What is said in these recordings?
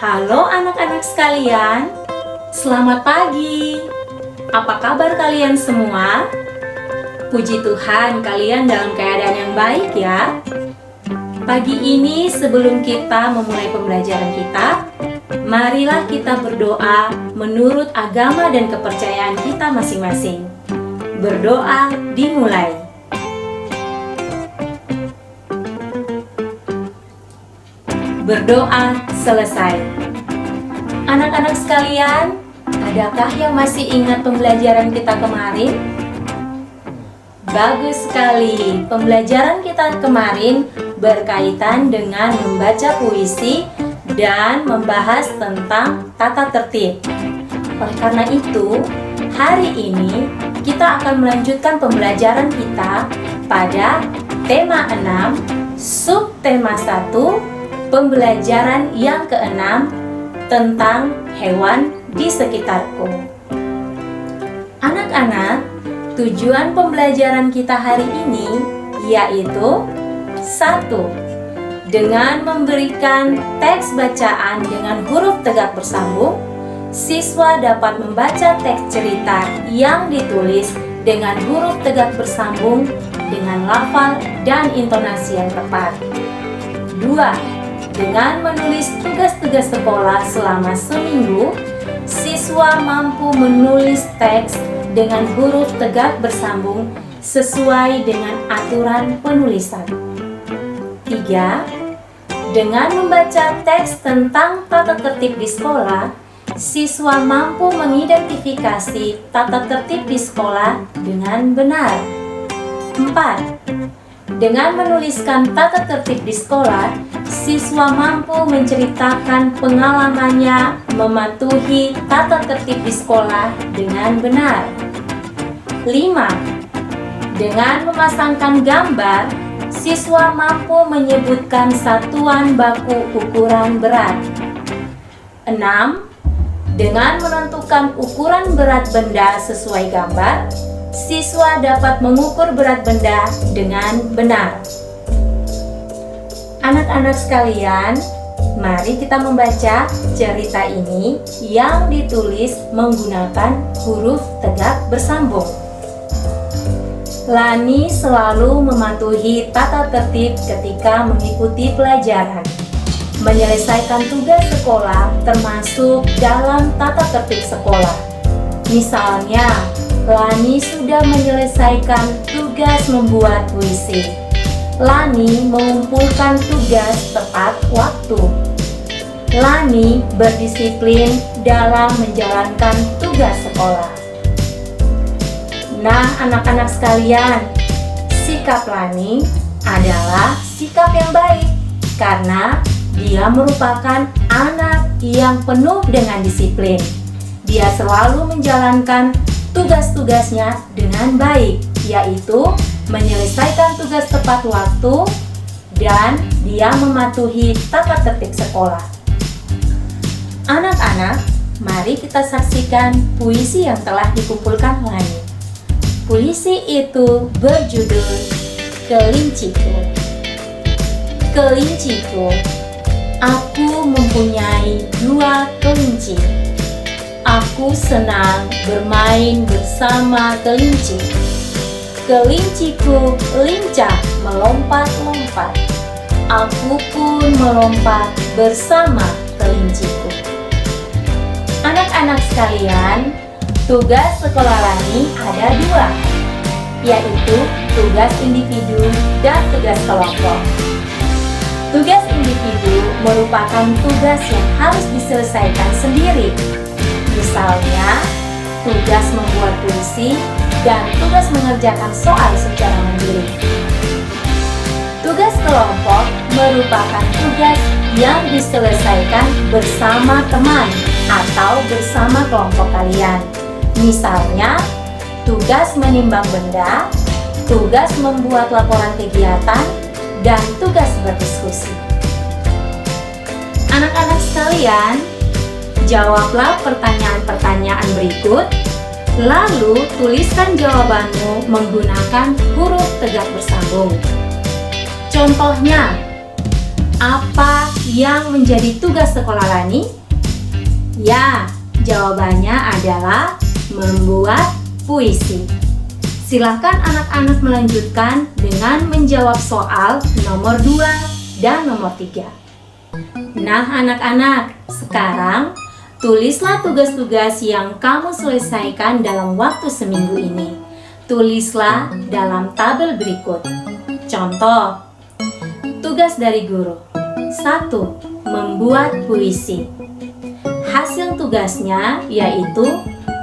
Halo anak-anak sekalian, selamat pagi. Apa kabar kalian semua? Puji Tuhan kalian dalam keadaan yang baik ya. Pagi ini sebelum kita memulai pembelajaran kita, marilah kita berdoa menurut agama dan kepercayaan kita masing-masing. Berdoa dimulai. Berdoa selesai. Anak-anak sekalian, adakah yang masih ingat pembelajaran kita kemarin? Bagus sekali. Pembelajaran kita kemarin berkaitan dengan membaca puisi dan membahas tentang tata tertib. Oleh karena itu, hari ini kita akan melanjutkan pembelajaran kita pada tema 6, subtema 1, pembelajaran yang keenam tentang hewan di sekitarku. Anak-anak, tujuan pembelajaran kita hari ini yaitu 1. Dengan memberikan teks bacaan dengan huruf tegak bersambung, siswa dapat membaca teks cerita yang ditulis dengan huruf tegak bersambung dengan lafal dan intonasi yang tepat. 2. Dengan menulis tugas-tugas sekolah selama seminggu, siswa mampu menulis teks dengan huruf tegak bersambung sesuai dengan aturan penulisan. 3. Dengan membaca teks tentang tata tertib di sekolah, siswa mampu mengidentifikasi tata tertib di sekolah dengan benar. 4. Dengan menuliskan tata tertib di sekolah, siswa mampu menceritakan pengalamannya mematuhi tata tertib di sekolah dengan benar. 5. Dengan memasangkan gambar, siswa mampu menyebutkan satuan baku ukuran berat. 6. Dengan menentukan ukuran berat benda sesuai gambar, siswa dapat mengukur berat benda dengan benar. Anak-anak sekalian, mari kita membaca cerita ini yang ditulis menggunakan huruf tegak bersambung. Lani selalu mematuhi tata tertib ketika mengikuti pelajaran. Menyelesaikan tugas sekolah termasuk dalam tata tertib sekolah. Misalnya, Lani sudah menyelesaikan tugas membuat puisi. Lani mengumpulkan tugas tepat waktu. Lani berdisiplin dalam menjalankan tugas sekolah. Nah, anak-anak sekalian, sikap Lani adalah sikap yang baik karena dia merupakan anak yang penuh dengan disiplin. Dia selalu menjalankan tugas-tugasnya dengan baik, yaitu menyelesaikan tugas tepat waktu dan dia mematuhi tata tertib sekolah. Anak-anak, mari kita saksikan puisi yang telah dikumpulkan Lani. Puisi itu berjudul Kelinciku. Kelinciku, aku mempunyai 2 kelinci. Aku senang bermain bersama kelinci. Kelinciku lincah melompat-lompat. Aku pun melompat bersama kelinciku. Anak-anak sekalian, tugas sekolah Lani ada 2, yaitu tugas individu dan tugas kelompok. Tugas individu merupakan tugas yang harus diselesaikan sendiri. Misalnya, tugas membuat puisi dan tugas mengerjakan soal secara mandiri. Tugas kelompok merupakan tugas yang diselesaikan bersama teman atau bersama kelompok kalian. Misalnya, tugas menimbang benda, tugas membuat laporan kegiatan, dan tugas berdiskusi. Anak-anak sekalian, jawablah pertanyaan-pertanyaan berikut, lalu tuliskan jawabanmu menggunakan huruf tegak bersambung. Contohnya, Apa yang menjadi tugas sekolah Lani? Ya, jawabannya adalah membuat puisi. Silakan anak-anak melanjutkan dengan menjawab soal nomor 2 dan nomor 3. Nah anak-anak, sekarang tulislah tugas-tugas yang kamu selesaikan dalam waktu seminggu ini. Tulislah dalam tabel berikut. Contoh, tugas dari guru. 1. Membuat puisi. Hasil tugasnya yaitu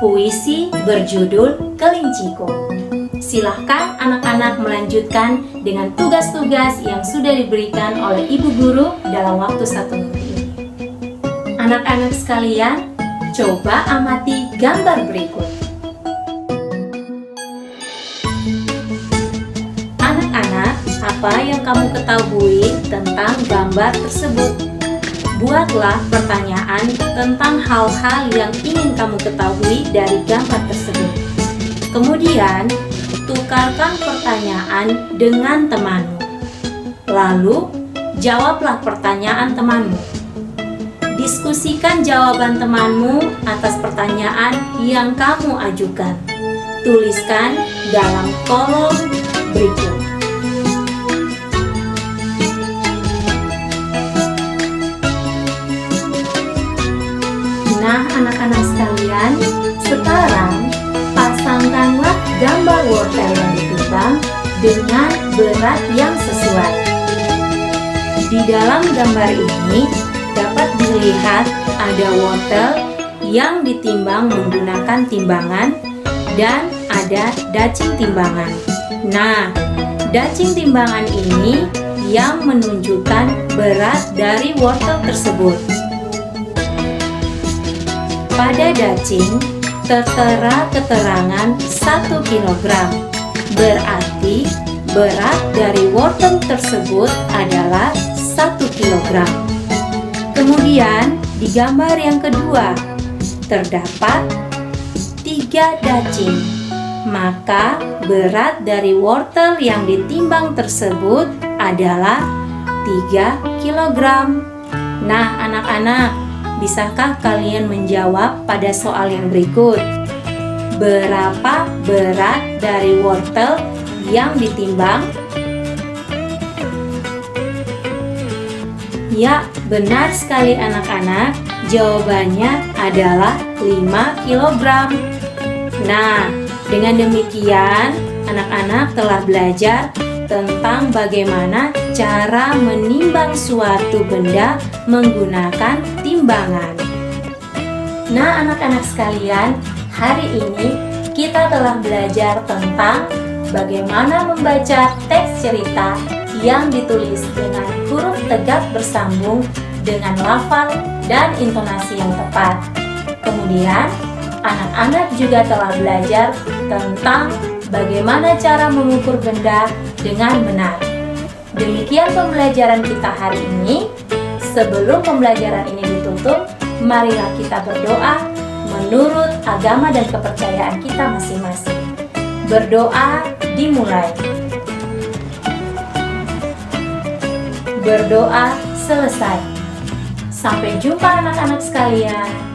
puisi berjudul Kelinciku. Silahkan anak-anak melanjutkan dengan tugas-tugas yang sudah diberikan oleh ibu guru dalam waktu 1 minggu ini. Anak-anak sekalian, coba amati gambar berikut. Anak-anak, apa yang kamu ketahui tentang gambar tersebut? Buatlah pertanyaan tentang hal-hal yang ingin kamu ketahui dari gambar tersebut. Kemudian, tukarkan pertanyaan dengan temanmu. Lalu, jawablah pertanyaan temanmu. Diskusikan jawaban temanmu atas pertanyaan yang kamu ajukan. Tuliskan dalam kolom berikut. Nah, anak-anak sekalian, sekarang pasangkanlah gambar wortel yang ditimbang dengan berat yang sesuai. Di dalam gambar ini dapat dilihat ada wortel yang ditimbang menggunakan timbangan dan ada dacing timbangan. Nah, dacing timbangan ini yang menunjukkan berat dari wortel tersebut. Pada dacing tertera keterangan 1 kg, berarti berat dari wortel tersebut adalah 1 kg. Kemudian di gambar yang kedua terdapat 3 dacing, maka berat dari wortel yang ditimbang tersebut adalah 3 kg. Nah anak-anak, bisakah kalian menjawab pada soal yang berikut? Berapa berat dari wortel yang ditimbang? Ya, benar sekali anak-anak. Jawabannya adalah 5 kg. Nah, dengan demikian anak-anak telah belajar tentang bagaimana cara menimbang suatu benda menggunakan timbangan. Nah, anak-anak sekalian, hari ini kita telah belajar tentang bagaimana membaca teks cerita yang ditulis dengan huruf tegak bersambung dengan lafal dan intonasi yang tepat. Kemudian, anak-anak juga telah belajar tentang bagaimana cara mengukur benda dengan benar. Demikian pembelajaran kita hari ini. Sebelum pembelajaran ini ditutup, marilah kita berdoa menurut agama dan kepercayaan kita masing-masing. Berdoa dimulai. Berdoa selesai. Sampai jumpa anak-anak sekalian.